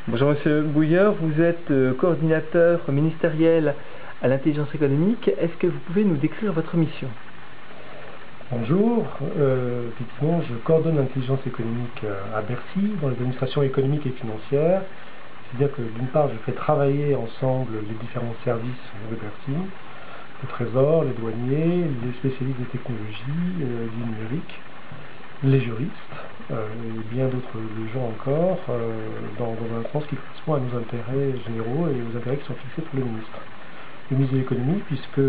Bonjour Monsieur Bouilleur, vous êtes coordinateur ministériel à l'intelligence économique. Est-ce que vous pouvez nous décrire votre mission? Bonjour, effectivement je coordonne l'intelligence économique à Bercy, dans les administrations économiques et financières. C'est-à-dire que d'une part je fais travailler ensemble les différents services de Bercy, le trésor, les douaniers, les spécialistes des technologies, du numérique, les juristes et bien d'autres gens encore, dans un sens qui correspond à nos intérêts généraux et aux intérêts qui sont fixés pour le ministre. Le ministre de l'économie, puisque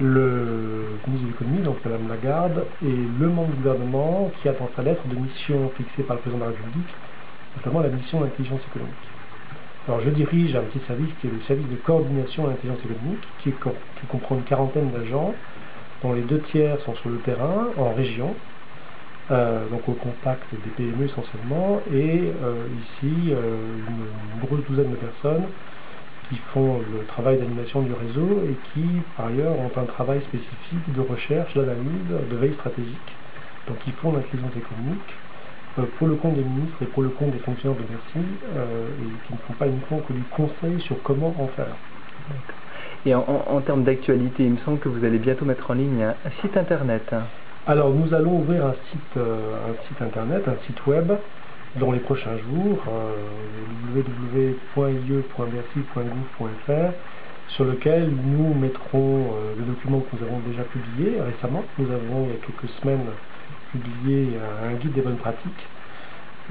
le ministre de l'économie, donc Madame Lagarde, est le membre du gouvernement qui a dans sa lettre de mission fixée par le président de la République, notamment la mission d'intelligence économique. Alors je dirige un petit service qui est le service de coordination à l'intelligence économique, qui comprend une quarantaine d'agents, dont les 2/3 sont sur le terrain, en région, donc au contact des PME essentiellement, et ici une grosse douzaine de personnes qui font le travail d'animation du réseau et qui, par ailleurs, ont un travail spécifique de recherche, d'analyse, de veille stratégique. Donc ils font l'intelligence économique pour le compte des ministres et pour le compte des fonctionnaires de Bercy, et qui ne font pas uniquement que du conseil sur comment en faire. Et en termes d'actualité, il me semble que vous allez bientôt mettre en ligne un site internet. Alors nous allons ouvrir un site internet, un site web, dans les prochains jours, www.ie.bercy.gouv.fr, sur lequel nous mettrons le document que nous avons déjà publié récemment. Nous avons, il y a quelques semaines, publié un guide des bonnes pratiques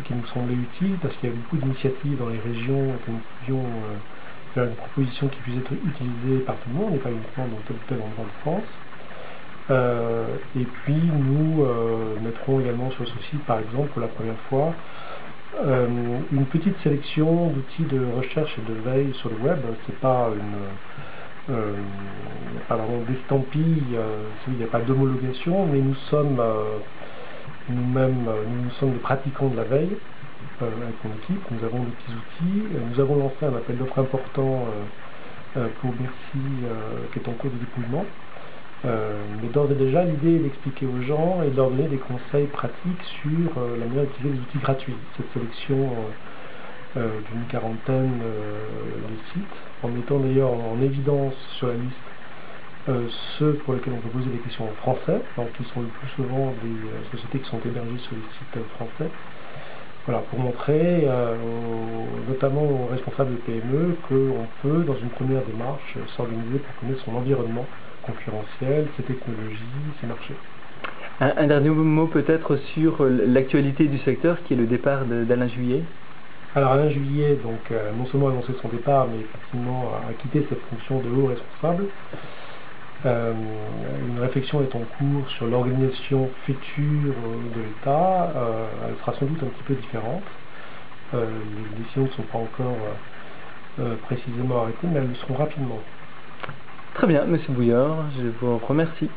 qui nous semblait utile parce qu'il y a beaucoup d'initiatives dans les régions et que nous pouvions faire une proposition qui puisse être utilisée par tout le monde et pas uniquement dans tel ou tel endroit de France. Et puis nous mettrons également sur ce site, par exemple, pour la première fois, une petite sélection d'outils de recherche et de veille sur le web. C'est pas il n'y a pas vraiment d'estampille, il n'y a pas d'homologation, mais nous sommes nous-mêmes, nous sommes des pratiquants de la veille avec mon équipe. Nous avons des petits outils. Nous avons lancé un appel d'offres important pour Bercy qui est en cours de dépouillement. Mais d'ores et déjà, l'idée est d'expliquer aux gens et de leur donner des conseils pratiques sur la manière d'utiliser des outils gratuits. Cette sélection d'une quarantaine de sites, en mettant d'ailleurs en évidence sur la liste ceux pour lesquels on peut poser des questions en français, donc qui sont le plus souvent des sociétés qui sont hébergées sur les sites français. Voilà, pour montrer notamment aux responsables de PME qu'on peut, dans une première démarche, s'organiser pour connaître son environnement concurrentiel, ses technologies, ses marchés. Un dernier mot peut-être sur l'actualité du secteur qui est le départ d'Alain Juillet. Alors Alain Juillet, donc, non seulement a annoncé son départ, mais effectivement a quitté cette fonction de haut responsable. Une réflexion est en cours sur l'organisation future de l'État. Elle sera sans doute un petit peu différente. Les décisions ne sont pas encore précisément arrêtées, mais elles le seront rapidement. Très bien, Monsieur Bouilleur, je vous remercie.